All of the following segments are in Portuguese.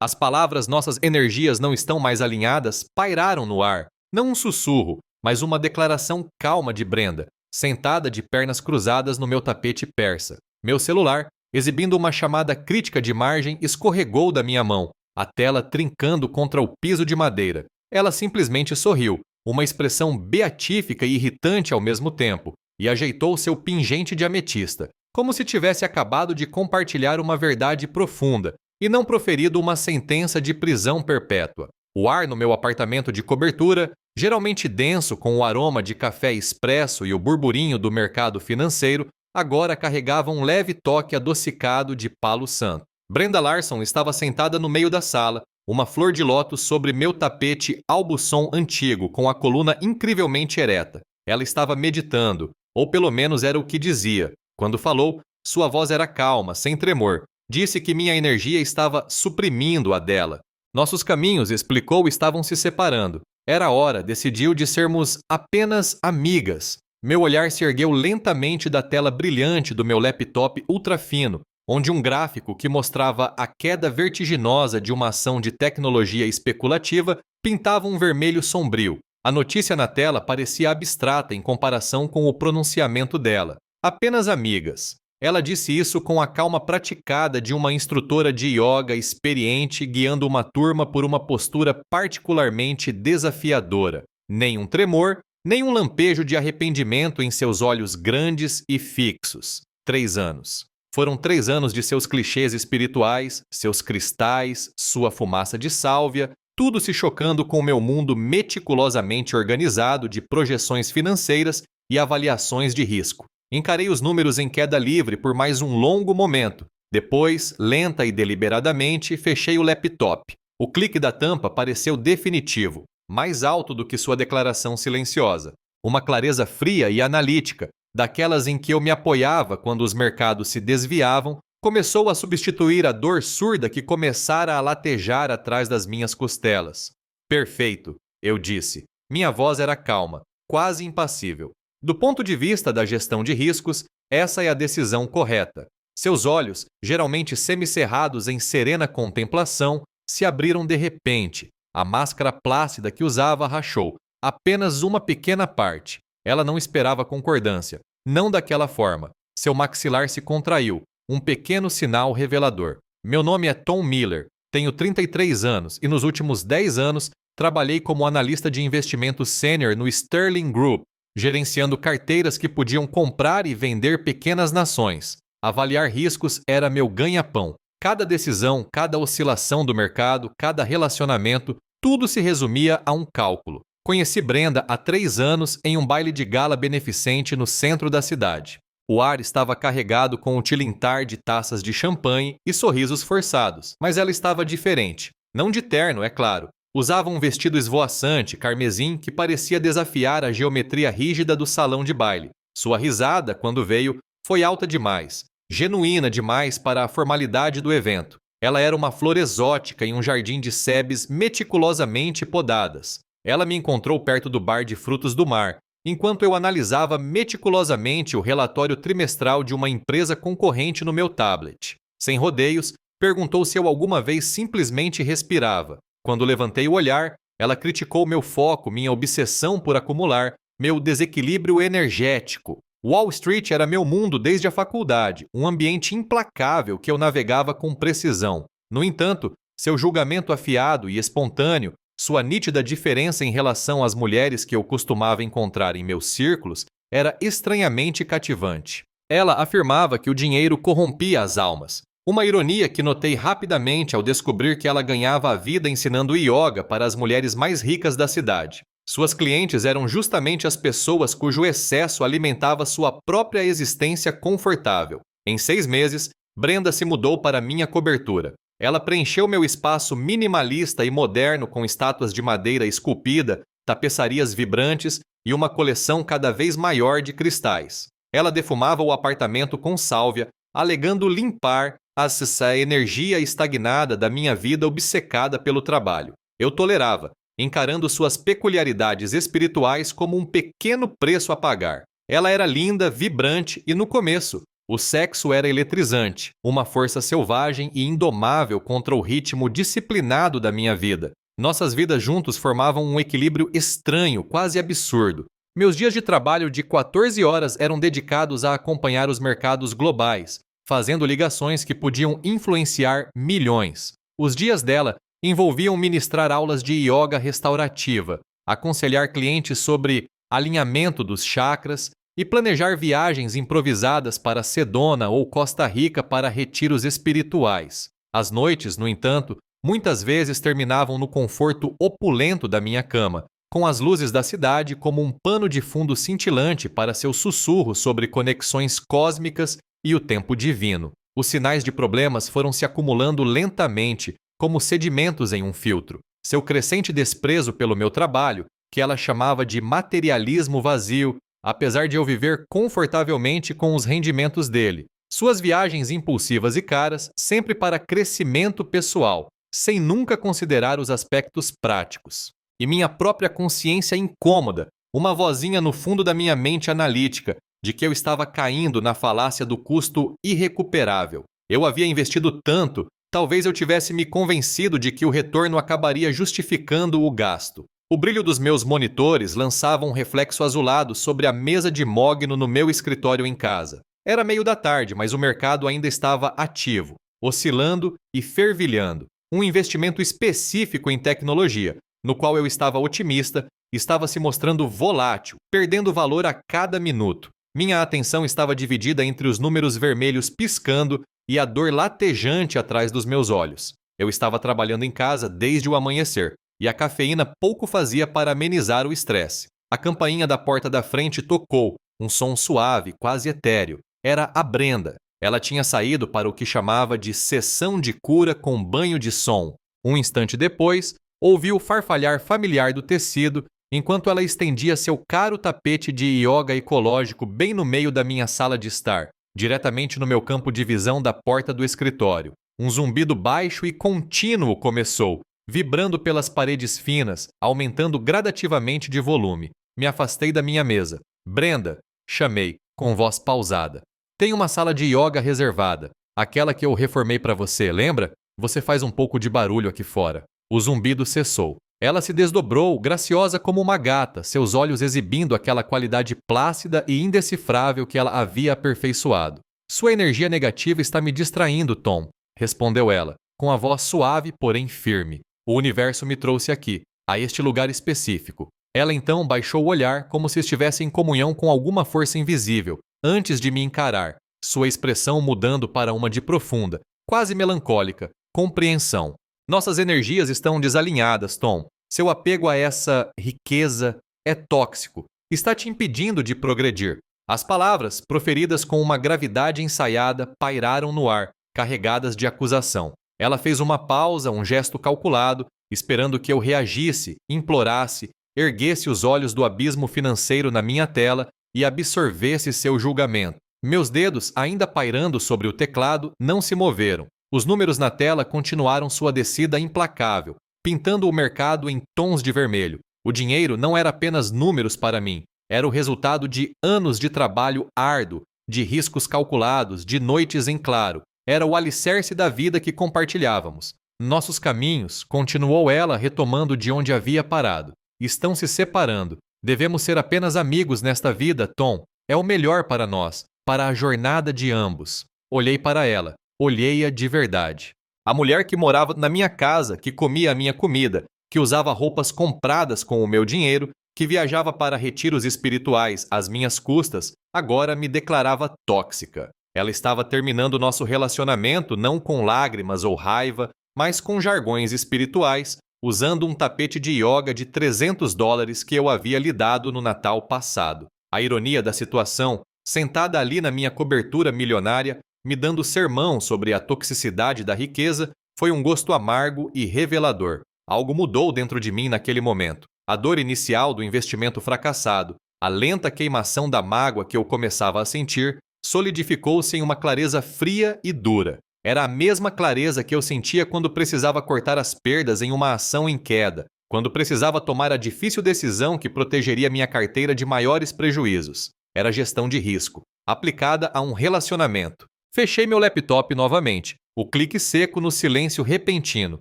As palavras "nossas energias não estão mais alinhadas" pairaram no ar, não um sussurro, mas uma declaração calma de Brenda, sentada de pernas cruzadas no meu tapete persa. Meu celular, exibindo uma chamada crítica de margem, escorregou da minha mão, a tela trincando contra o piso de madeira. Ela simplesmente sorriu, uma expressão beatífica e irritante ao mesmo tempo, e ajeitou seu pingente de ametista, como se tivesse acabado de compartilhar uma verdade profunda e não proferido uma sentença de prisão perpétua. O ar no meu apartamento de cobertura, geralmente denso com o aroma de café expresso e o burburinho do mercado financeiro, agora carregava um leve toque adocicado de palo santo. Brenda Larson estava sentada no meio da sala, uma flor de lótus sobre meu tapete Aubusson antigo, com a coluna incrivelmente ereta. Ela estava meditando, ou pelo menos era o que dizia. Quando falou, sua voz era calma, sem tremor. Disse que minha energia estava suprimindo a dela. Nossos caminhos, explicou, estavam se separando. Era hora, decidiu, de sermos apenas amigas. Meu olhar se ergueu lentamente da tela brilhante do meu laptop ultra fino, onde um gráfico que mostrava a queda vertiginosa de uma ação de tecnologia especulativa pintava um vermelho sombrio. A notícia na tela parecia abstrata em comparação com o pronunciamento dela. Apenas amigas. Ela disse isso com a calma praticada de uma instrutora de yoga experiente guiando uma turma por uma postura particularmente desafiadora. Nem um tremor, nem um lampejo de arrependimento em seus olhos grandes e fixos. 3 anos. Foram 3 anos de seus clichês espirituais, seus cristais, sua fumaça de sálvia, tudo se chocando com o meu mundo meticulosamente organizado de projeções financeiras e avaliações de risco. Encarei os números em queda livre por mais um longo momento. Depois, lenta e deliberadamente, fechei o laptop. O clique da tampa pareceu definitivo, mais alto do que sua declaração silenciosa. Uma clareza fria e analítica, daquelas em que eu me apoiava quando os mercados se desviavam, começou a substituir a dor surda que começara a latejar atrás das minhas costelas. Perfeito, eu disse. Minha voz era calma, quase impassível. Do ponto de vista da gestão de riscos, essa é a decisão correta. Seus olhos, geralmente semicerrados em serena contemplação, se abriram de repente. A máscara plácida que usava rachou. Apenas uma pequena parte. Ela não esperava concordância. Não daquela forma. Seu maxilar se contraiu. Um pequeno sinal revelador. Meu nome é Tom Miller. Tenho 33 anos e nos últimos 10 anos trabalhei como analista de investimentos sênior no Sterling Group, gerenciando carteiras que podiam comprar e vender pequenas nações. Avaliar riscos era meu ganha-pão. Cada decisão, cada oscilação do mercado, cada relacionamento, tudo se resumia a um cálculo. Conheci Brenda há 3 anos em um baile de gala beneficente no centro da cidade. O ar estava carregado com o tilintar de taças de champanhe e sorrisos forçados, mas ela estava diferente. Não de terno, é claro. Usava um vestido esvoaçante, carmesim, que parecia desafiar a geometria rígida do salão de baile. Sua risada, quando veio, foi alta demais, genuína demais para a formalidade do evento. Ela era uma flor exótica em um jardim de sebes meticulosamente podadas. Ela me encontrou perto do bar de frutos do mar, enquanto eu analisava meticulosamente o relatório trimestral de uma empresa concorrente no meu tablet. Sem rodeios, perguntou se eu alguma vez simplesmente respirava. Quando levantei o olhar, ela criticou meu foco, minha obsessão por acumular, meu desequilíbrio energético. Wall Street era meu mundo desde a faculdade, um ambiente implacável que eu navegava com precisão. No entanto, seu julgamento afiado e espontâneo, sua nítida diferença em relação às mulheres que eu costumava encontrar em meus círculos, era estranhamente cativante. Ela afirmava que o dinheiro corrompia as almas. Uma ironia que notei rapidamente ao descobrir que ela ganhava a vida ensinando yoga para as mulheres mais ricas da cidade. Suas clientes eram justamente as pessoas cujo excesso alimentava sua própria existência confortável. Em 6 meses, Brenda se mudou para minha cobertura. Ela preencheu meu espaço minimalista e moderno com estátuas de madeira esculpida, tapeçarias vibrantes e uma coleção cada vez maior de cristais. Ela defumava o apartamento com sálvia, alegando limpar essa energia estagnada da minha vida obcecada pelo trabalho. Eu tolerava, encarando suas peculiaridades espirituais como um pequeno preço a pagar. Ela era linda, vibrante e, no começo, O sexo era eletrizante, uma força selvagem e indomável contra o ritmo disciplinado da minha vida. Nossas vidas juntos formavam um equilíbrio estranho, quase absurdo. Meus dias de trabalho de 14 horas eram dedicados a acompanhar os mercados globais, fazendo ligações que podiam influenciar milhões. Os dias dela envolviam ministrar aulas de yoga restaurativa, aconselhar clientes sobre alinhamento dos chakras e planejar viagens improvisadas para Sedona ou Costa Rica para retiros espirituais. As noites, no entanto, muitas vezes terminavam no conforto opulento da minha cama, com as luzes da cidade como um pano de fundo cintilante para seu sussurro sobre conexões cósmicas e o tempo divino. Os sinais de problemas foram se acumulando lentamente, como sedimentos em um filtro. Seu crescente desprezo pelo meu trabalho, que ela chamava de materialismo vazio, apesar de eu viver confortavelmente com os rendimentos dele. Suas viagens impulsivas e caras, sempre para crescimento pessoal, sem nunca considerar os aspectos práticos. E minha própria consciência incômoda, uma vozinha no fundo da minha mente analítica, de que eu estava caindo na falácia do custo irrecuperável. Eu havia investido tanto, talvez eu tivesse me convencido de que o retorno acabaria justificando o gasto. O brilho dos meus monitores lançava um reflexo azulado sobre a mesa de mogno no meu escritório em casa. Era meio da tarde, mas o mercado ainda estava ativo, oscilando e fervilhando. Um investimento específico em tecnologia, no qual eu estava otimista, estava se mostrando volátil, perdendo valor a cada minuto. Minha atenção estava dividida entre os números vermelhos piscando e a dor latejante atrás dos meus olhos. Eu estava trabalhando em casa desde o amanhecer, e a cafeína pouco fazia para amenizar o estresse. A campainha da porta da frente tocou, um som suave, quase etéreo. Era a Brenda. Ela tinha saído para o que chamava de sessão de cura com banho de som. Um instante depois, ouvi o farfalhar familiar do tecido, enquanto ela estendia seu caro tapete de yoga ecológico bem no meio da minha sala de estar, diretamente no meu campo de visão da porta do escritório. Um zumbido baixo e contínuo começou, vibrando pelas paredes finas, aumentando gradativamente de volume. Me afastei da minha mesa. Brenda, chamei, com voz pausada. Tem uma sala de yoga reservada, aquela que eu reformei para você, lembra? Você faz um pouco de barulho aqui fora. O zumbido cessou. Ela se desdobrou, graciosa como uma gata, seus olhos exibindo aquela qualidade plácida e indecifrável que ela havia aperfeiçoado. Sua energia negativa está me distraindo, Tom, respondeu ela, com a voz suave, porém firme. O universo me trouxe aqui, a este lugar específico. Ela então baixou o olhar como se estivesse em comunhão com alguma força invisível, antes de me encarar, sua expressão mudando para uma de profunda, quase melancólica, compreensão. Nossas energias estão desalinhadas, Tom. Seu apego a essa riqueza é tóxico. Está te impedindo de progredir. As palavras, proferidas com uma gravidade ensaiada, pairaram no ar, carregadas de acusação. Ela fez uma pausa, um gesto calculado, esperando que eu reagisse, implorasse, erguesse os olhos do abismo financeiro na minha tela e absorvesse seu julgamento. Meus dedos, ainda pairando sobre o teclado, não se moveram. Os números na tela continuaram sua descida implacável, pintando o mercado em tons de vermelho. O dinheiro não era apenas números para mim, era o resultado de anos de trabalho árduo, de riscos calculados, de noites em claro. Era o alicerce da vida que compartilhávamos. Nossos caminhos, continuou ela retomando de onde havia parado, estão se separando. Devemos ser apenas amigos nesta vida, Tom. É o melhor para nós, para a jornada de ambos. Olhei para ela. Olhei-a de verdade. A mulher que morava na minha casa, que comia a minha comida, que usava roupas compradas com o meu dinheiro, que viajava para retiros espirituais às minhas custas, agora me declarava tóxica. Ela estava terminando nosso relacionamento não com lágrimas ou raiva, mas com jargões espirituais, usando um tapete de yoga de $300 que eu havia lhe dado no Natal passado. A ironia da situação, sentada ali na minha cobertura milionária, me dando sermão sobre a toxicidade da riqueza, foi um gosto amargo e revelador. Algo mudou dentro de mim naquele momento. A dor inicial do investimento fracassado, a lenta queimação da mágoa que eu começava a sentir, solidificou-se em uma clareza fria e dura. Era a mesma clareza que eu sentia quando precisava cortar as perdas em uma ação em queda, quando precisava tomar a difícil decisão que protegeria minha carteira de maiores prejuízos. Era gestão de risco. aplicada a um relacionamento. Fechei meu laptop novamente, o clique seco no silêncio repentino.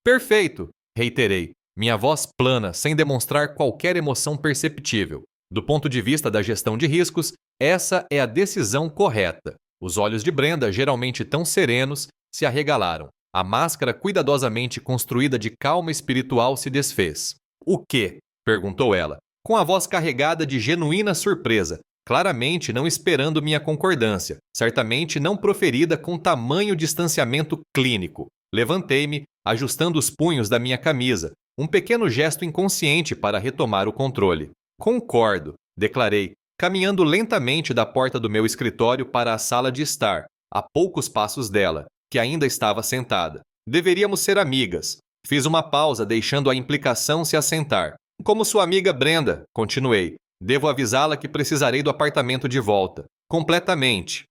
Perfeito, reiterei, minha voz plana, sem demonstrar qualquer emoção perceptível. Do ponto de vista da gestão de riscos, essa é a decisão correta. Os olhos de Brenda, geralmente tão serenos, se arregalaram. A máscara cuidadosamente construída de calma espiritual se desfez. O quê? Perguntou ela, com a voz carregada de genuína surpresa, claramente não esperando minha concordância, certamente não proferida com tamanho distanciamento clínico. Levantei-me, ajustando os punhos da minha camisa, um pequeno gesto inconsciente para retomar o controle. Concordo, declarei, caminhando lentamente da porta do meu escritório para a sala de estar, a poucos passos dela, que ainda estava sentada. Deveríamos ser amigas. Fiz uma pausa, deixando a implicação se assentar. Como sua amiga Brenda, continuei. Devo avisá-la que precisarei do apartamento de volta. Completamente.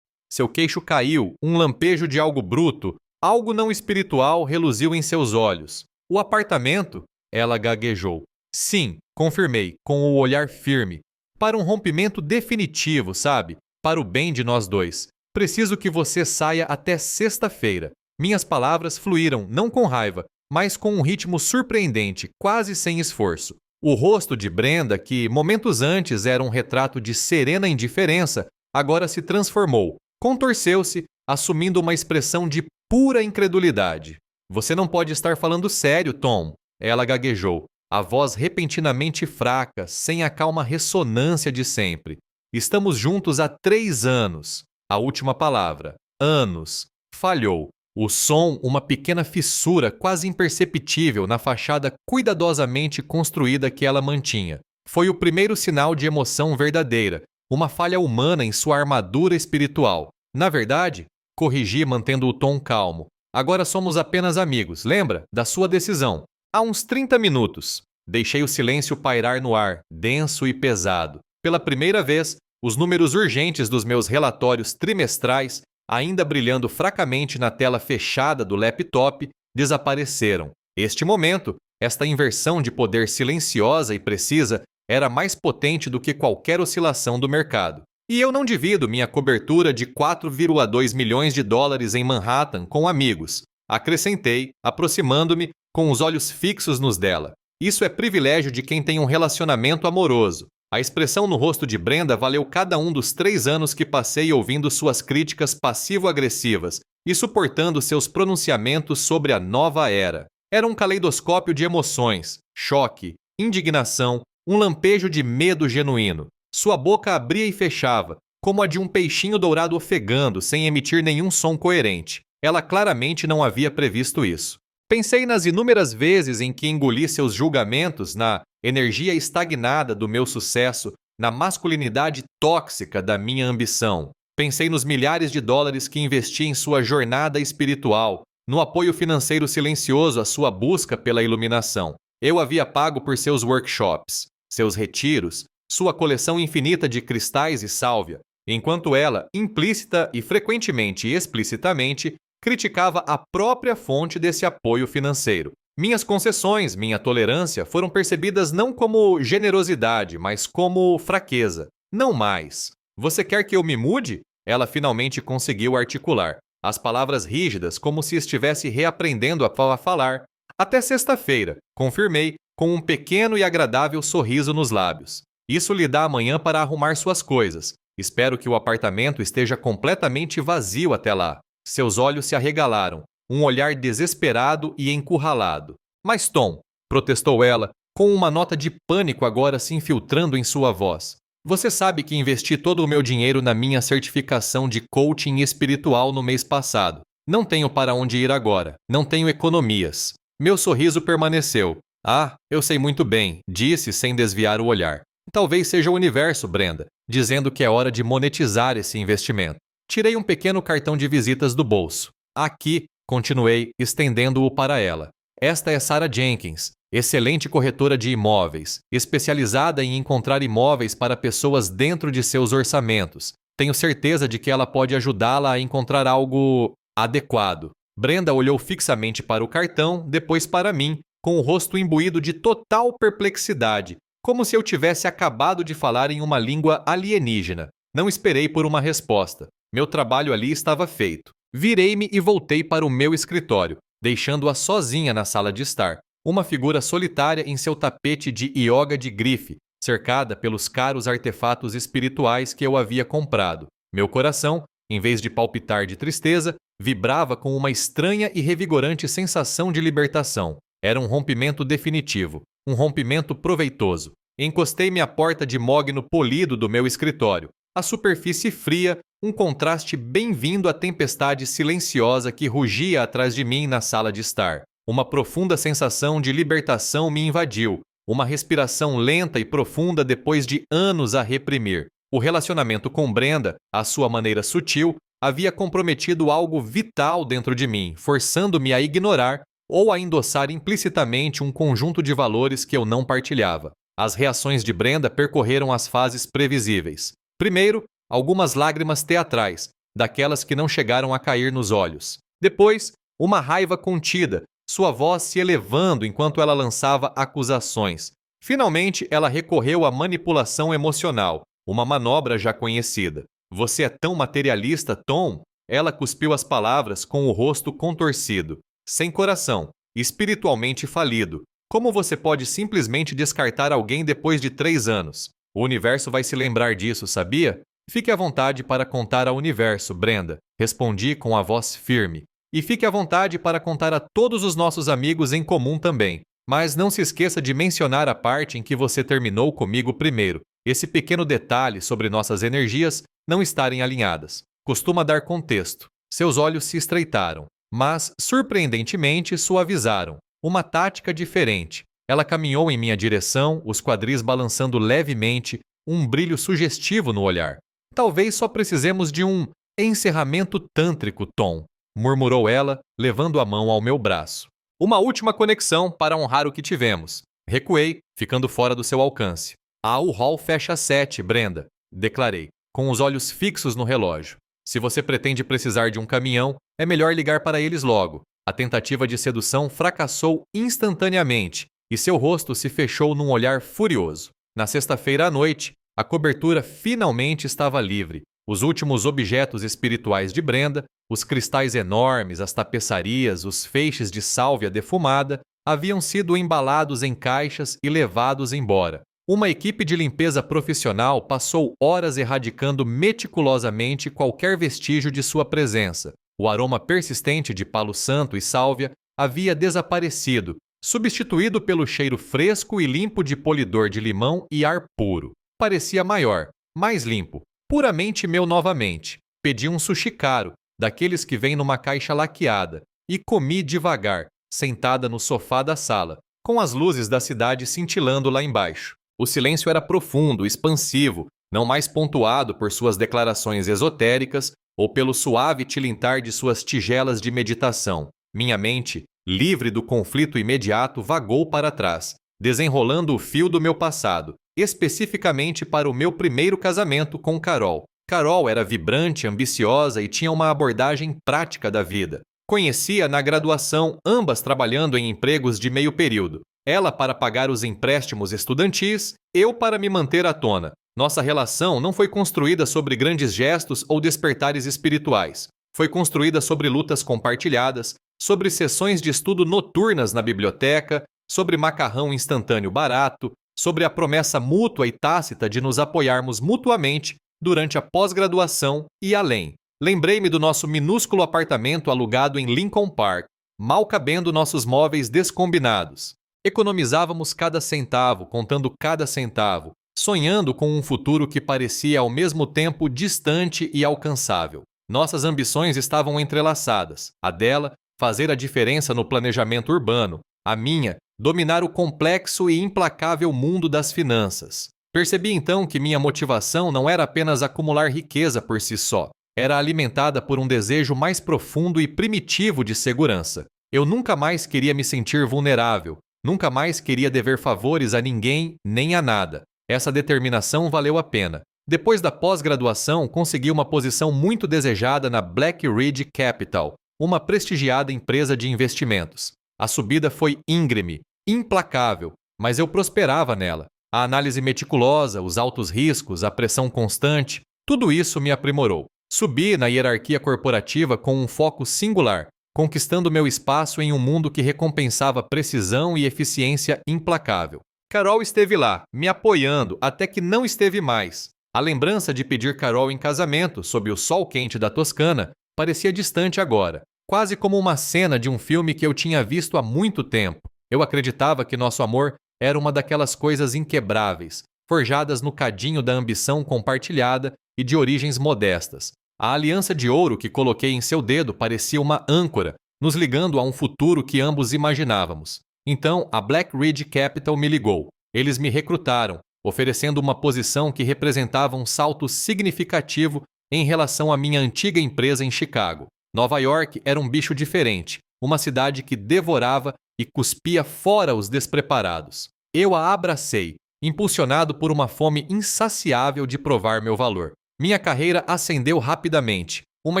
Seu queixo caiu, um lampejo de algo bruto, algo não espiritual reluziu em seus olhos. O apartamento? Ela gaguejou. Sim, confirmei, com o olhar firme. Para um rompimento definitivo, sabe? Para o bem de nós dois. Preciso que você saia até sexta-feira. Minhas palavras fluíram, não com raiva, mas com um ritmo surpreendente, quase sem esforço. O rosto de Brenda, que momentos antes era um retrato de serena indiferença, agora se transformou, contorceu-se, assumindo uma expressão de pura incredulidade. Você não pode estar falando sério, Tom, ela gaguejou, a voz repentinamente fraca, sem a calma ressonância de sempre. Estamos juntos há 3 anos. A última palavra, anos, falhou. O som, uma pequena fissura quase imperceptível na fachada cuidadosamente construída que ela mantinha. Foi o primeiro sinal de emoção verdadeira, uma falha humana em sua armadura espiritual. Na verdade, corrigi mantendo o tom calmo. Agora somos apenas amigos, lembra? Da sua decisão. Há uns 30 minutos. Deixei o silêncio pairar no ar, denso e pesado. Pela primeira vez, os números urgentes dos meus relatórios trimestrais, ainda brilhando fracamente na tela fechada do laptop, desapareceram. Este momento, esta inversão de poder silenciosa e precisa, era mais potente do que qualquer oscilação do mercado. E eu não divido minha cobertura de 4,2 milhões de dólares em Manhattan com amigos. Acrescentei, aproximando-me, com os olhos fixos nos dela. Isso é privilégio de quem tem um relacionamento amoroso. A expressão no rosto de Brenda valeu cada um dos 3 anos que passei ouvindo suas críticas passivo-agressivas e suportando seus pronunciamentos sobre a nova era. Era um caleidoscópio de emoções, choque, indignação, um lampejo de medo genuíno. Sua boca abria e fechava, como a de um peixinho dourado ofegando, sem emitir nenhum som coerente. Ela claramente não havia previsto isso. Pensei nas inúmeras vezes em que engoli seus julgamentos, na energia estagnada do meu sucesso, na masculinidade tóxica da minha ambição. Pensei nos milhares de dólares que investi em sua jornada espiritual, no apoio financeiro silencioso à sua busca pela iluminação. Eu havia pago por seus workshops, seus retiros, sua coleção infinita de cristais e sálvia, enquanto ela, implícita e frequentemente explicitamente, criticava a própria fonte desse apoio financeiro. Minhas concessões, minha tolerância foram percebidas não como generosidade, mas como fraqueza. Não mais. Você quer que eu me mude? Ela finalmente conseguiu articular. As palavras rígidas, como se estivesse reaprendendo a falar. Até sexta-feira, confirmei, com um pequeno e agradável sorriso nos lábios. Isso lhe dá amanhã para arrumar suas coisas. Espero que o apartamento esteja completamente vazio até lá. Seus olhos se arregalaram, um olhar desesperado e encurralado. Mas Tom, protestou ela, com uma nota de pânico agora se infiltrando em sua voz. Você sabe que investi todo o meu dinheiro na minha certificação de coaching espiritual no mês passado. Não tenho para onde ir agora, não tenho economias. Meu sorriso permaneceu. Ah, eu sei muito bem, disse sem desviar o olhar. Talvez seja o universo, Brenda, dizendo que é hora de monetizar esse investimento. Tirei um pequeno cartão de visitas do bolso. Aqui, continuei, estendendo-o para ela. Esta é Sarah Jenkins, excelente corretora de imóveis, especializada em encontrar imóveis para pessoas dentro de seus orçamentos. Tenho certeza de que ela pode ajudá-la a encontrar algo adequado. Brenda olhou fixamente para o cartão, depois para mim, com o rosto imbuído de total perplexidade, como se eu tivesse acabado de falar em uma língua alienígena. Não esperei por uma resposta. Meu trabalho ali estava feito. Virei-me e voltei para o meu escritório, deixando-a sozinha na sala de estar, uma figura solitária em seu tapete de ioga de grife, cercada pelos caros artefatos espirituais que eu havia comprado. Meu coração, em vez de palpitar de tristeza, vibrava com uma estranha e revigorante sensação de libertação. Era um rompimento definitivo, um rompimento proveitoso. Encostei-me à porta de mogno polido do meu escritório. A superfície fria, um contraste bem-vindo à tempestade silenciosa que rugia atrás de mim na sala de estar. Uma profunda sensação de libertação me invadiu, uma respiração lenta e profunda depois de anos a reprimir. O relacionamento com Brenda, à sua maneira sutil, havia comprometido algo vital dentro de mim, forçando-me a ignorar ou a endossar implicitamente um conjunto de valores que eu não partilhava. As reações de Brenda percorreram as fases previsíveis. Primeiro, algumas lágrimas teatrais, daquelas que não chegaram a cair nos olhos. Depois, uma raiva contida, sua voz se elevando enquanto ela lançava acusações. Finalmente, ela recorreu à manipulação emocional, uma manobra já conhecida. Você é tão materialista, Tom? Ela cuspiu as palavras com o rosto contorcido. Sem coração, espiritualmente falido. Como você pode simplesmente descartar alguém depois de 3 anos? O universo vai se lembrar disso, sabia? Fique à vontade para contar ao universo, Brenda. Respondi com a voz firme. E fique à vontade para contar a todos os nossos amigos em comum também. Mas não se esqueça de mencionar a parte em que você terminou comigo primeiro. Esse pequeno detalhe sobre nossas energias não estarem alinhadas. Costuma dar contexto. Seus olhos se estreitaram, mas, surpreendentemente, suavizaram. Uma tática diferente. Ela caminhou em minha direção, os quadris balançando levemente, um brilho sugestivo no olhar. Talvez só precisemos de um encerramento tântrico, Tom, murmurou ela, levando a mão ao meu braço. Uma última conexão para honrar o que tivemos. Recuei, ficando fora do seu alcance. O hall fecha às 7, Brenda, declarei, com os olhos fixos no relógio. Se você pretende precisar de um caminhão, é melhor ligar para eles logo. A tentativa de sedução fracassou instantaneamente e seu rosto se fechou num olhar furioso. Na sexta-feira à noite, a cobertura finalmente estava livre. Os últimos objetos espirituais de Brenda, os cristais enormes, as tapeçarias, os feixes de sálvia defumada, haviam sido embalados em caixas e levados embora. Uma equipe de limpeza profissional passou horas erradicando meticulosamente qualquer vestígio de sua presença. O aroma persistente de palo santo e sálvia havia desaparecido, substituído pelo cheiro fresco e limpo de polidor de limão e ar puro. Parecia maior, mais limpo, puramente meu novamente. Pedi um sushi caro, daqueles que vêm numa caixa laqueada, e comi devagar, sentada no sofá da sala, com as luzes da cidade cintilando lá embaixo. O silêncio era profundo, expansivo, não mais pontuado por suas declarações esotéricas ou pelo suave tilintar de suas tigelas de meditação. Minha mente, livre do conflito imediato, vagou para trás, desenrolando o fio do meu passado, especificamente para o meu primeiro casamento com Carol. Carol era vibrante, ambiciosa e tinha uma abordagem prática da vida. Conhecia na graduação, ambas trabalhando em empregos de meio período. Ela para pagar os empréstimos estudantis, eu para me manter à tona. Nossa relação não foi construída sobre grandes gestos ou despertares espirituais. Foi construída sobre lutas compartilhadas, sobre sessões de estudo noturnas na biblioteca, sobre macarrão instantâneo barato, sobre a promessa mútua e tácita de nos apoiarmos mutuamente durante a pós-graduação e além. Lembrei-me do nosso minúsculo apartamento alugado em Lincoln Park, mal cabendo nossos móveis descombinados. Economizávamos cada centavo, contando cada centavo, sonhando com um futuro que parecia ao mesmo tempo distante e alcançável. Nossas ambições estavam entrelaçadas. A dela, fazer a diferença no planejamento urbano. A minha, dominar o complexo e implacável mundo das finanças. Percebi então que minha motivação não era apenas acumular riqueza por si só. Era alimentada por um desejo mais profundo e primitivo de segurança. Eu nunca mais queria me sentir vulnerável. Nunca mais queria dever favores a ninguém nem a nada. Essa determinação valeu a pena. Depois da pós-graduação, consegui uma posição muito desejada na Black Ridge Capital, uma prestigiada empresa de investimentos. A subida foi íngreme, implacável, mas eu prosperava nela. A análise meticulosa, os altos riscos, a pressão constante, Tudo isso me aprimorou. Subi na hierarquia corporativa com um foco singular, conquistando meu espaço em um mundo que recompensava precisão e eficiência implacável. Carol esteve lá, me apoiando até que não esteve mais. A lembrança de pedir Carol em casamento, sob o sol quente da Toscana, parecia distante agora, quase como uma cena de um filme que eu tinha visto há muito tempo. Eu acreditava que nosso amor era uma daquelas coisas inquebráveis, forjadas no cadinho da ambição compartilhada e de origens modestas. A aliança de ouro que coloquei em seu dedo parecia uma âncora, nos ligando a um futuro que ambos imaginávamos. Então, a Black Ridge Capital me ligou. Eles me recrutaram, oferecendo uma posição que representava um salto significativo em relação à minha antiga empresa em Chicago. Nova York era um bicho diferente, uma cidade que devorava e cuspia fora os despreparados. Eu a abracei, impulsionado por uma fome insaciável de provar meu valor. Minha carreira ascendeu rapidamente, uma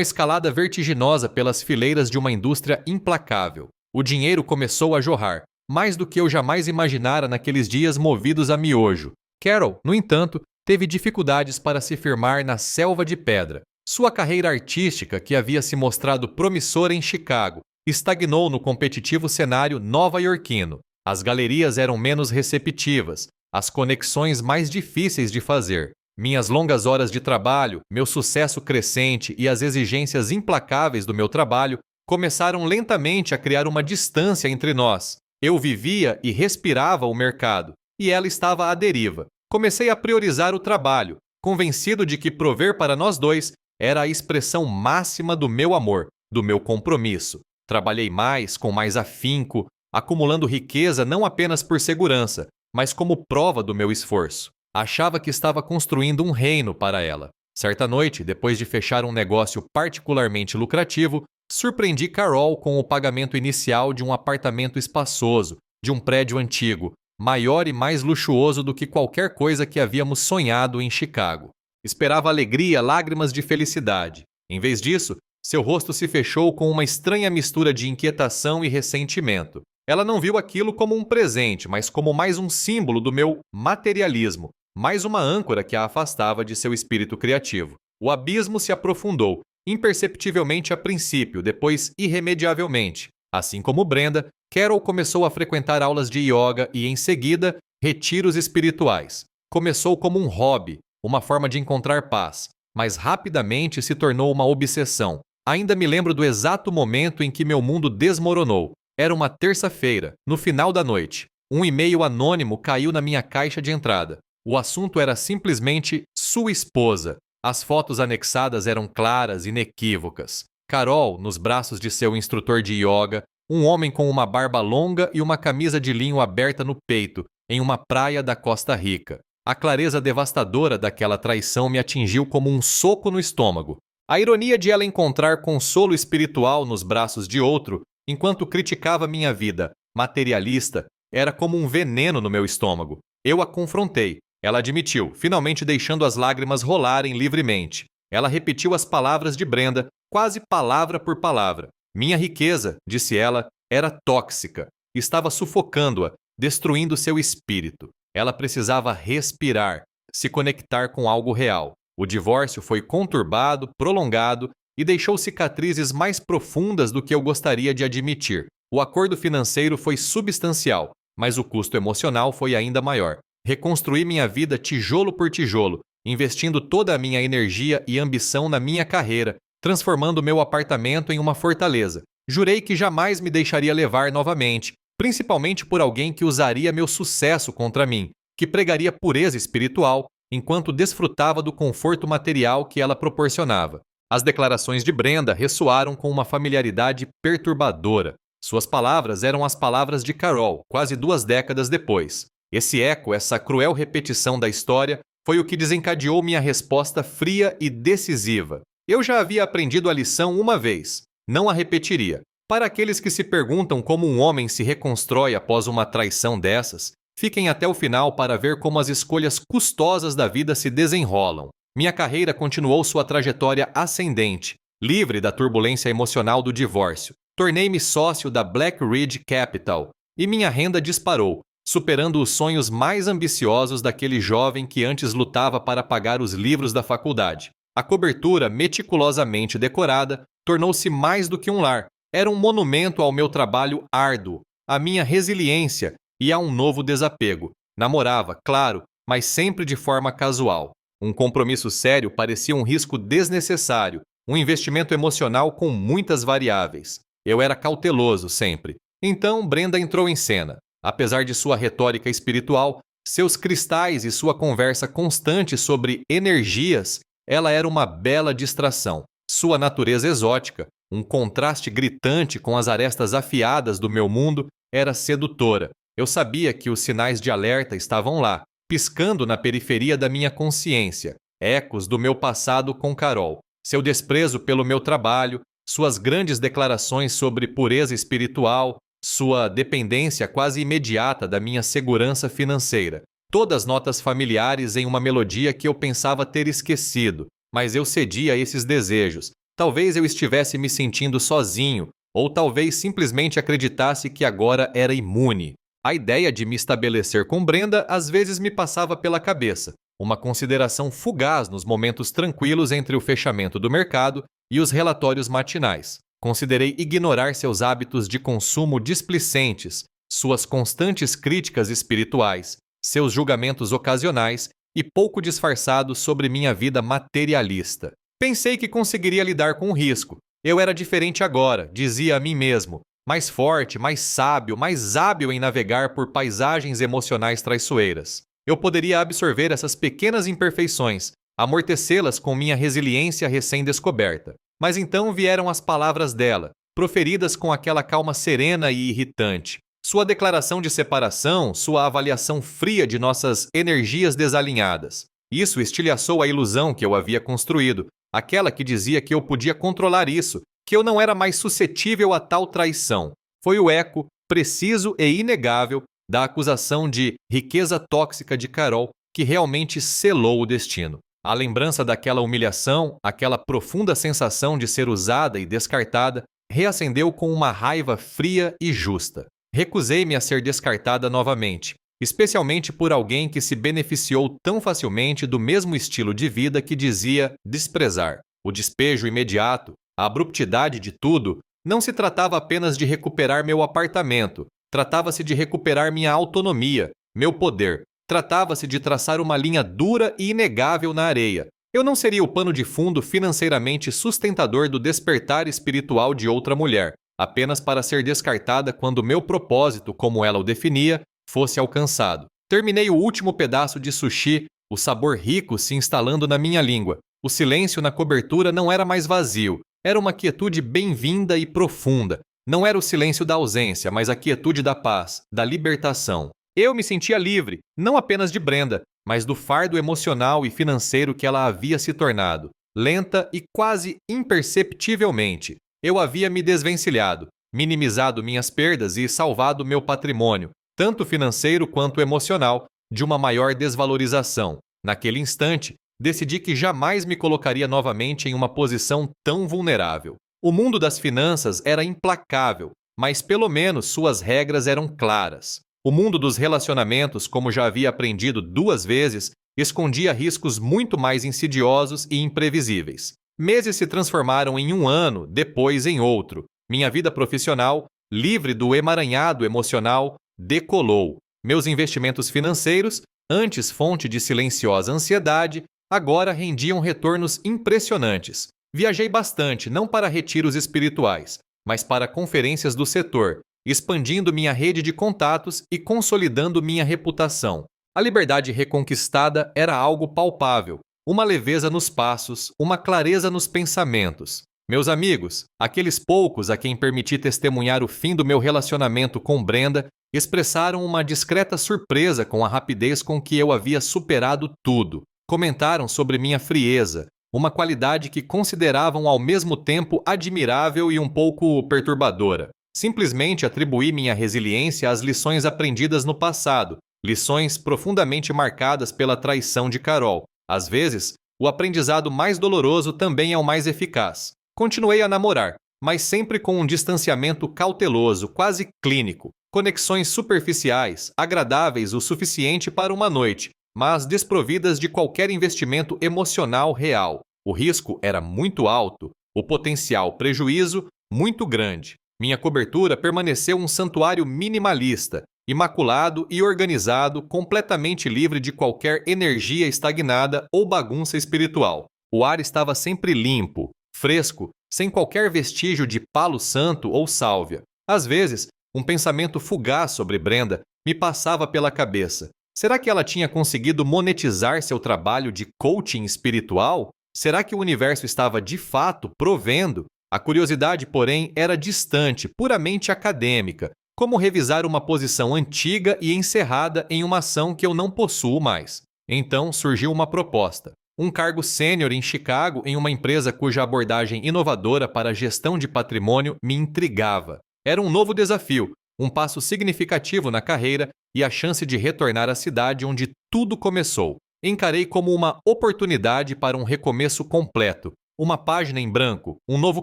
escalada vertiginosa pelas fileiras de uma indústria implacável. O dinheiro começou a jorrar, mais do que eu jamais imaginara naqueles dias movidos a miojo. Carol, no entanto, teve dificuldades para se firmar na selva de pedra. Sua carreira artística, que havia se mostrado promissora em Chicago, estagnou no competitivo cenário nova-iorquino. As galerias eram menos receptivas, as conexões mais difíceis de fazer. Minhas longas horas de trabalho, meu sucesso crescente e as exigências implacáveis do meu trabalho começaram lentamente a criar uma distância entre nós. Eu vivia e respirava o mercado, e ela estava à deriva. Comecei a priorizar o trabalho, convencido de que prover para nós dois era a expressão máxima do meu amor, do meu compromisso. Trabalhei mais, com mais afinco, acumulando riqueza não apenas por segurança, mas como prova do meu esforço. Achava que estava construindo um reino para ela. Certa noite, depois de fechar um negócio particularmente lucrativo, surpreendi Carol com o pagamento inicial de um apartamento espaçoso, de um prédio antigo, maior e mais luxuoso do que qualquer coisa que havíamos sonhado em Chicago. Esperava alegria, lágrimas de felicidade. Em vez disso, seu rosto se fechou com uma estranha mistura de inquietação e ressentimento. Ela não viu aquilo como um presente, mas como mais um símbolo do meu materialismo, mais uma âncora que a afastava de seu espírito criativo. O abismo se aprofundou, imperceptivelmente a princípio, depois irremediavelmente. Assim como Brenda, Carol começou a frequentar aulas de yoga e, em seguida, retiros espirituais. Começou como um hobby, uma forma de encontrar paz, mas rapidamente se tornou uma obsessão. Ainda me lembro do exato momento em que meu mundo desmoronou. Era uma terça-feira, no final da noite. Um e-mail anônimo caiu na minha caixa de entrada. O assunto era simplesmente sua esposa. As fotos anexadas eram claras e inequívocas. Carol, nos braços de seu instrutor de yoga, um homem com uma barba longa e uma camisa de linho aberta no peito, em uma praia da Costa Rica. A clareza devastadora daquela traição me atingiu como um soco no estômago. A ironia de ela encontrar consolo espiritual nos braços de outro, enquanto criticava minha vida materialista, era como um veneno no meu estômago. Eu a confrontei. Ela admitiu, finalmente deixando as lágrimas rolarem livremente. Ela repetiu as palavras de Brenda, quase palavra por palavra. Minha riqueza, disse ela, era tóxica. Estava sufocando-a, destruindo seu espírito. Ela precisava respirar, se conectar com algo real. O divórcio foi conturbado, prolongado e deixou cicatrizes mais profundas do que eu gostaria de admitir. O acordo financeiro foi substancial, mas o custo emocional foi ainda maior. Reconstruí minha vida tijolo por tijolo, investindo toda a minha energia e ambição na minha carreira, transformando meu apartamento em uma fortaleza. Jurei que jamais me deixaria levar novamente, principalmente por alguém que usaria meu sucesso contra mim, que pregaria pureza espiritual, enquanto desfrutava do conforto material que ela proporcionava. As declarações de Brenda ressoaram com uma familiaridade perturbadora. Suas palavras eram as palavras de Carol, quase 2 décadas depois. Esse eco, essa cruel repetição da história, foi o que desencadeou minha resposta fria e decisiva. Eu já havia aprendido a lição uma vez. Não a repetiria. Para aqueles que se perguntam como um homem se reconstrói após uma traição dessas, fiquem até o final para ver como as escolhas custosas da vida se desenrolam. Minha carreira continuou sua trajetória ascendente, livre da turbulência emocional do divórcio. Tornei-me sócio da Black Ridge Capital e minha renda disparou, superando os sonhos mais ambiciosos daquele jovem que antes lutava para pagar os livros da faculdade. A cobertura, meticulosamente decorada, tornou-se mais do que um lar. Era um monumento ao meu trabalho árduo, à minha resiliência e a um novo desapego. Namorava, claro, mas sempre de forma casual. Um compromisso sério parecia um risco desnecessário, um investimento emocional com muitas variáveis. Eu era cauteloso sempre. Então Brenda entrou em cena. Apesar de sua retórica espiritual, seus cristais e sua conversa constante sobre energias, ela era uma bela distração. Sua natureza exótica, um contraste gritante com as arestas afiadas do meu mundo, era sedutora. Eu sabia que os sinais de alerta estavam lá, piscando na periferia da minha consciência, ecos do meu passado com Carol. Seu desprezo pelo meu trabalho, suas grandes declarações sobre pureza espiritual, sua dependência quase imediata da minha segurança financeira. Todas notas familiares em uma melodia que eu pensava ter esquecido, mas eu cedi a esses desejos. Talvez eu estivesse me sentindo sozinho, ou talvez simplesmente acreditasse que agora era imune. A ideia de me estabelecer com Brenda às vezes me passava pela cabeça, uma consideração fugaz nos momentos tranquilos entre o fechamento do mercado e os relatórios matinais. Considerei ignorar seus hábitos de consumo displicentes, suas constantes críticas espirituais, seus julgamentos ocasionais e pouco disfarçados sobre minha vida materialista. Pensei que conseguiria lidar com o risco. Eu era diferente agora, dizia a mim mesmo, mais forte, mais sábio, mais hábil em navegar por paisagens emocionais traiçoeiras. Eu poderia absorver essas pequenas imperfeições, amortecê-las com minha resiliência recém-descoberta. Mas então vieram as palavras dela, proferidas com aquela calma serena e irritante. Sua declaração de separação, sua avaliação fria de nossas energias desalinhadas. Isso estilhaçou a ilusão que eu havia construído, aquela que dizia que eu podia controlar isso, que eu não era mais suscetível a tal traição. Foi o eco, preciso e inegável, da acusação de riqueza tóxica de Carol que realmente selou o destino. A lembrança daquela humilhação, aquela profunda sensação de ser usada e descartada, reacendeu com uma raiva fria e justa. Recusei-me a ser descartada novamente, especialmente por alguém que se beneficiou tão facilmente do mesmo estilo de vida que dizia desprezar. O despejo imediato, a abruptidade de tudo, não se tratava apenas de recuperar meu apartamento, tratava-se de recuperar minha autonomia, meu poder. Tratava-se de traçar uma linha dura e inegável na areia. Eu não seria o pano de fundo financeiramente sustentador do despertar espiritual de outra mulher, apenas para ser descartada quando meu propósito, como ela o definia, fosse alcançado. Terminei o último pedaço de sushi, o sabor rico se instalando na minha língua. O silêncio na cobertura não era mais vazio, era uma quietude bem-vinda e profunda. Não era o silêncio da ausência, mas a quietude da paz, da libertação. Eu me sentia livre, não apenas de Brenda, mas do fardo emocional e financeiro que ela havia se tornado. Lenta e quase imperceptivelmente, eu havia me desvencilhado, minimizado minhas perdas e salvado meu patrimônio, tanto financeiro quanto emocional, de uma maior desvalorização. Naquele instante, decidi que jamais me colocaria novamente em uma posição tão vulnerável. O mundo das finanças era implacável, mas pelo menos suas regras eram claras. O mundo dos relacionamentos, como já havia aprendido 2 vezes, escondia riscos muito mais insidiosos e imprevisíveis. Meses se transformaram em 1 ano, depois em outro. Minha vida profissional, livre do emaranhado emocional, decolou. Meus investimentos financeiros, antes fonte de silenciosa ansiedade, agora rendiam retornos impressionantes. Viajei bastante, não para retiros espirituais, mas para conferências do setor, expandindo minha rede de contatos e consolidando minha reputação. A liberdade reconquistada era algo palpável, uma leveza nos passos, uma clareza nos pensamentos. Meus amigos, aqueles poucos a quem permiti testemunhar o fim do meu relacionamento com Brenda, expressaram uma discreta surpresa com a rapidez com que eu havia superado tudo. Comentaram sobre minha frieza, uma qualidade que consideravam ao mesmo tempo admirável e um pouco perturbadora. Simplesmente atribuí minha resiliência às lições aprendidas no passado, lições profundamente marcadas pela traição de Carol. Às vezes, o aprendizado mais doloroso também é o mais eficaz. Continuei a namorar, mas sempre com um distanciamento cauteloso, quase clínico. Conexões superficiais, agradáveis o suficiente para uma noite, mas desprovidas de qualquer investimento emocional real. O risco era muito alto, o potencial prejuízo muito grande. Minha cobertura permaneceu um santuário minimalista, imaculado e organizado, completamente livre de qualquer energia estagnada ou bagunça espiritual. O ar estava sempre limpo, fresco, sem qualquer vestígio de palo santo ou sálvia. Às vezes, um pensamento fugaz sobre Brenda me passava pela cabeça. Será que ela tinha conseguido monetizar seu trabalho de coaching espiritual? Será que o universo estava de fato provendo? A curiosidade, porém, era distante, puramente acadêmica, como revisar uma posição antiga e encerrada em uma ação que eu não possuo mais. Então surgiu uma proposta. Um cargo sênior em Chicago em uma empresa cuja abordagem inovadora para a gestão de patrimônio me intrigava. Era um novo desafio, um passo significativo na carreira e a chance de retornar à cidade onde tudo começou. Encarei como uma oportunidade para um recomeço completo, uma página em branco, um novo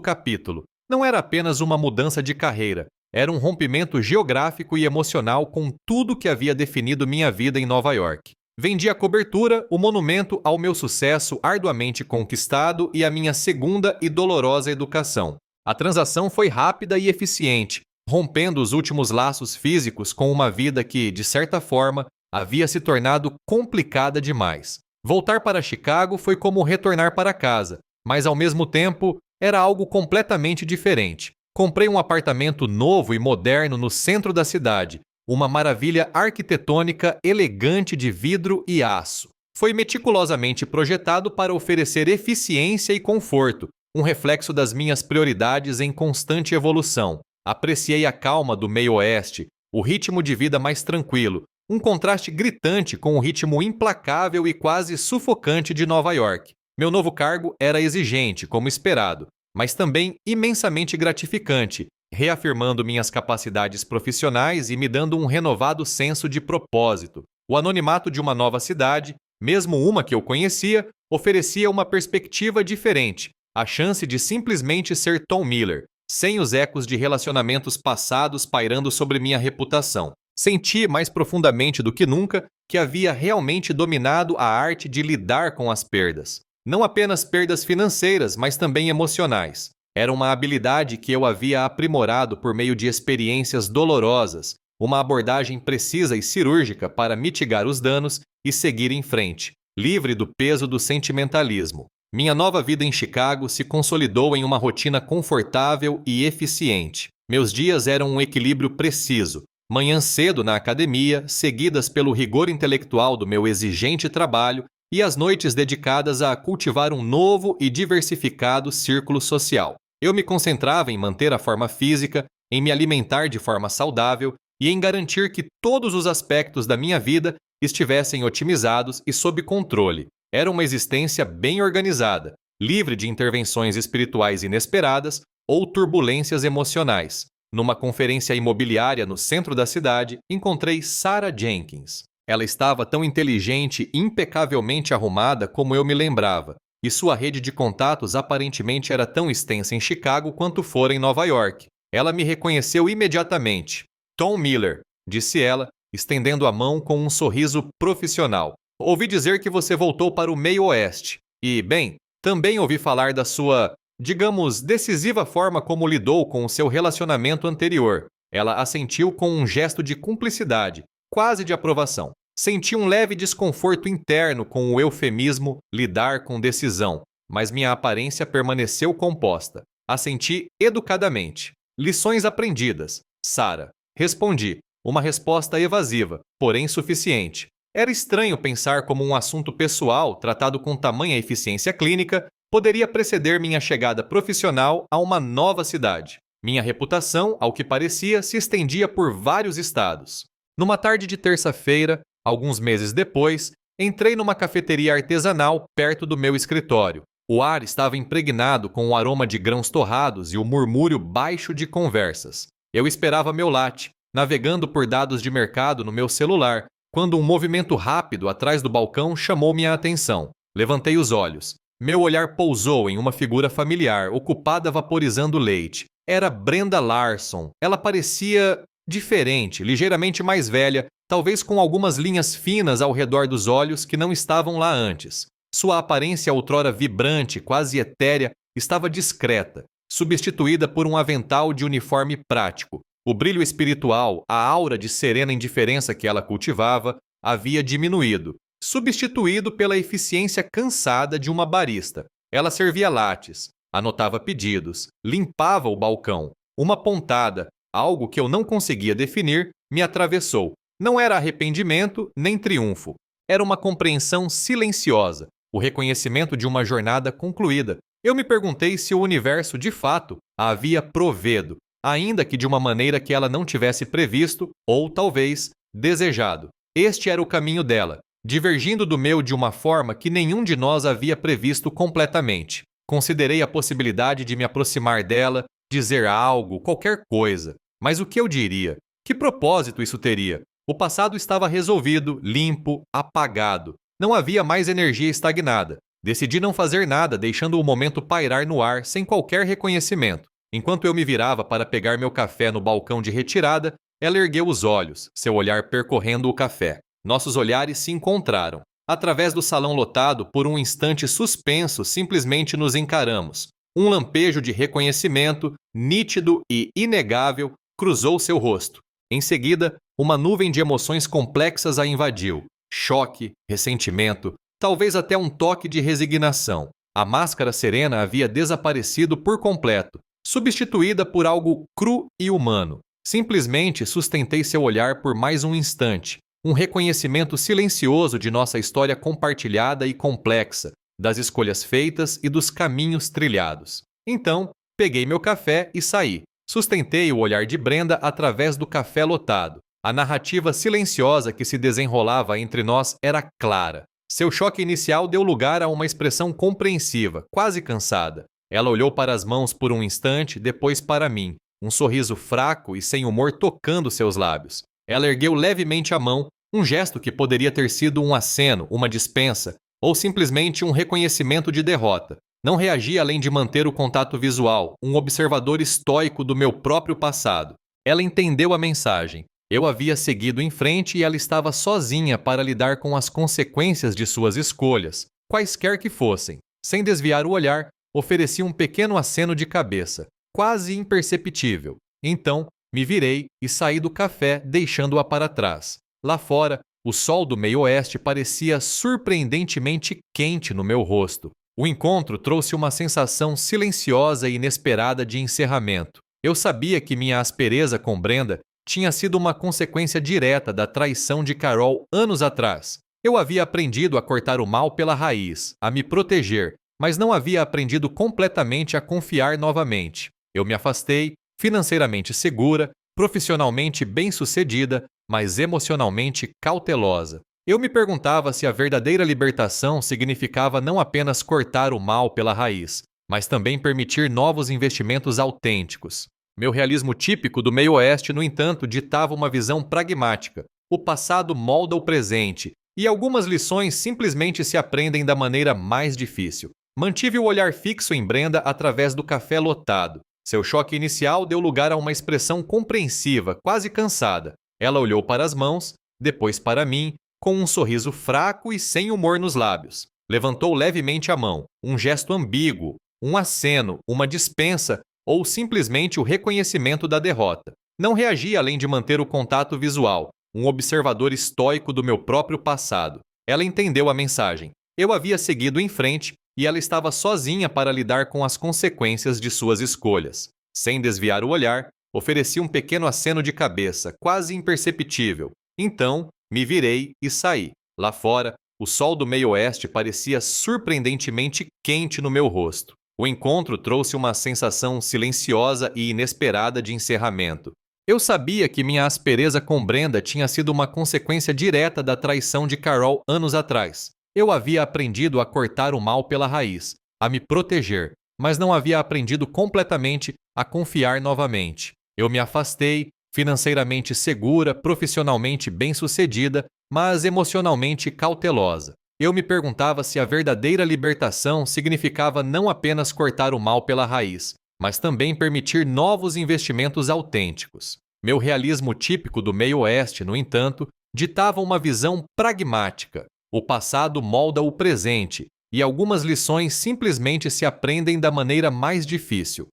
capítulo. Não era apenas uma mudança de carreira, era um rompimento geográfico e emocional com tudo que havia definido minha vida em Nova York. Vendi a cobertura, o monumento ao meu sucesso arduamente conquistado e a minha segunda e dolorosa educação. A transação foi rápida e eficiente, rompendo os últimos laços físicos com uma vida que, de certa forma, havia se tornado complicada demais. Voltar para Chicago foi como retornar para casa, mas ao mesmo tempo era algo completamente diferente. Comprei um apartamento novo e moderno no centro da cidade, uma maravilha arquitetônica elegante de vidro e aço. Foi meticulosamente projetado para oferecer eficiência e conforto, um reflexo das minhas prioridades em constante evolução. Apreciei a calma do meio-oeste, o ritmo de vida mais tranquilo, um contraste gritante com o ritmo implacável e quase sufocante de Nova York. Meu novo cargo era exigente, como esperado, mas também imensamente gratificante, reafirmando minhas capacidades profissionais e me dando um renovado senso de propósito. O anonimato de uma nova cidade, mesmo uma que eu conhecia, oferecia uma perspectiva diferente, a chance de simplesmente ser Tom Miller, sem os ecos de relacionamentos passados pairando sobre minha reputação. Senti mais profundamente do que nunca que havia realmente dominado a arte de lidar com as perdas. Não apenas perdas financeiras, mas também emocionais. Era uma habilidade que eu havia aprimorado por meio de experiências dolorosas, uma abordagem precisa e cirúrgica para mitigar os danos e seguir em frente, livre do peso do sentimentalismo. Minha nova vida em Chicago se consolidou em uma rotina confortável e eficiente. Meus dias eram um equilíbrio preciso. Manhãs cedo na academia, seguidas pelo rigor intelectual do meu exigente trabalho, e as noites dedicadas a cultivar um novo e diversificado círculo social. Eu me concentrava em manter a forma física, em me alimentar de forma saudável e em garantir que todos os aspectos da minha vida estivessem otimizados e sob controle. Era uma existência bem organizada, livre de intervenções espirituais inesperadas ou turbulências emocionais. Numa conferência imobiliária no centro da cidade, encontrei Sarah Jenkins. Ela estava tão inteligente e impecavelmente arrumada como eu me lembrava, e sua rede de contatos aparentemente era tão extensa em Chicago quanto fora em Nova York. Ela me reconheceu imediatamente. Tom Miller, disse ela, estendendo a mão com um sorriso profissional. Ouvi dizer que você voltou para o meio-oeste. E, bem, também ouvi falar da sua, digamos, decisiva forma como lidou com o seu relacionamento anterior. Ela assentiu com um gesto de cumplicidade, quase de aprovação. Senti um leve desconforto interno com o eufemismo lidar com decisão, mas minha aparência permaneceu composta. Assenti educadamente. Lições aprendidas. Sarah. Respondi. Uma resposta evasiva, porém suficiente. Era estranho pensar como um assunto pessoal, tratado com tamanha eficiência clínica, poderia preceder minha chegada profissional a uma nova cidade. Minha reputação, ao que parecia, se estendia por vários estados. Numa tarde de terça-feira, alguns meses depois, entrei numa cafeteria artesanal perto do meu escritório. O ar estava impregnado com o aroma de grãos torrados e o murmúrio baixo de conversas. Eu esperava meu latte, navegando por dados de mercado no meu celular, quando um movimento rápido atrás do balcão chamou minha atenção. Levantei os olhos. Meu olhar pousou em uma figura familiar, ocupada vaporizando leite. Era Brenda Larson. Ela parecia diferente, ligeiramente mais velha, talvez com algumas linhas finas ao redor dos olhos que não estavam lá antes. Sua aparência outrora vibrante, quase etérea, estava discreta, substituída por um avental de uniforme prático. O brilho espiritual, a aura de serena indiferença que ela cultivava, havia diminuído, substituído pela eficiência cansada de uma barista. Ela servia lattes, anotava pedidos, limpava o balcão. Uma pontada, algo que eu não conseguia definir, me atravessou. Não era arrependimento nem triunfo. Era uma compreensão silenciosa, o reconhecimento de uma jornada concluída. Eu me perguntei se o universo, de fato, a havia provido, ainda que de uma maneira que ela não tivesse previsto ou, talvez, desejado. Este era o caminho dela, divergindo do meu de uma forma que nenhum de nós havia previsto completamente. Considerei a possibilidade de me aproximar dela, dizer algo, qualquer coisa. Mas o que eu diria? Que propósito isso teria? O passado estava resolvido, limpo, apagado. Não havia mais energia estagnada. Decidi não fazer nada, deixando o momento pairar no ar, sem qualquer reconhecimento. Enquanto eu me virava para pegar meu café no balcão de retirada, ela ergueu os olhos, seu olhar percorrendo o café. Nossos olhares se encontraram. Através do salão lotado, por um instante suspenso, simplesmente nos encaramos. Um lampejo de reconhecimento, nítido e inegável, cruzou seu rosto. Em seguida, uma nuvem de emoções complexas a invadiu. Choque, ressentimento, talvez até um toque de resignação. A máscara serena havia desaparecido por completo, substituída por algo cru e humano. Simplesmente sustentei seu olhar por mais um instante, um reconhecimento silencioso de nossa história compartilhada e complexa, das escolhas feitas e dos caminhos trilhados. Então, peguei meu café e saí. Sustentei o olhar de Brenda através do café lotado. A narrativa silenciosa que se desenrolava entre nós era clara. Seu choque inicial deu lugar a uma expressão compreensiva, quase cansada. Ela olhou para as mãos por um instante, depois para mim, um sorriso fraco e sem humor tocando seus lábios. Ela ergueu levemente a mão, um gesto que poderia ter sido um aceno, uma dispensa, ou simplesmente um reconhecimento de derrota. Não reagi além de manter o contato visual, um observador estoico do meu próprio passado. Ela entendeu a mensagem. Eu havia seguido em frente e ela estava sozinha para lidar com as consequências de suas escolhas, quaisquer que fossem. Sem desviar o olhar, ofereci um pequeno aceno de cabeça, quase imperceptível. Então, me virei e saí do café, deixando-a para trás. Lá fora, o sol do meio-oeste parecia surpreendentemente quente no meu rosto. O encontro trouxe uma sensação silenciosa e inesperada de encerramento. Eu sabia que minha aspereza com Brenda tinha sido uma consequência direta da traição de Carol anos atrás. Eu havia aprendido a cortar o mal pela raiz, a me proteger, mas não havia aprendido completamente a confiar novamente. Eu me afastei, financeiramente segura, profissionalmente bem-sucedida, mas emocionalmente cautelosa. Eu me perguntava se a verdadeira libertação significava não apenas cortar o mal pela raiz, mas também permitir novos investimentos autênticos. Meu realismo típico do meio-oeste, no entanto, ditava uma visão pragmática. O passado molda o presente, e algumas lições simplesmente se aprendem da maneira mais difícil. Mantive o olhar fixo em Brenda através do café lotado. Seu choque inicial deu lugar a uma expressão compreensiva, quase cansada. Ela olhou para as mãos, depois para mim, com um sorriso fraco e sem humor nos lábios. Levantou levemente a mão, um gesto ambíguo, um aceno, uma dispensa ou simplesmente o reconhecimento da derrota. Não reagi além de manter o contato visual, um observador estoico do meu próprio passado. Ela entendeu a mensagem. Eu havia seguido em frente e ela estava sozinha para lidar com as consequências de suas escolhas. Sem desviar o olhar, ofereci um pequeno aceno de cabeça, quase imperceptível. Então, me virei e saí. Lá fora, o sol do meio-oeste parecia surpreendentemente quente no meu rosto. O encontro trouxe uma sensação silenciosa e inesperada de encerramento. Eu sabia que minha aspereza com Brenda tinha sido uma consequência direta da traição de Carol anos atrás. Eu havia aprendido a cortar o mal pela raiz, a me proteger, mas não havia aprendido completamente a confiar novamente. Eu me afastei, financeiramente segura, profissionalmente bem-sucedida, mas emocionalmente cautelosa. Eu me perguntava se a verdadeira libertação significava não apenas cortar o mal pela raiz, mas também permitir novos investimentos autênticos. Meu realismo típico do meio-oeste, no entanto, ditava uma visão pragmática. O passado molda o presente, E algumas lições simplesmente se aprendem da maneira mais difícil.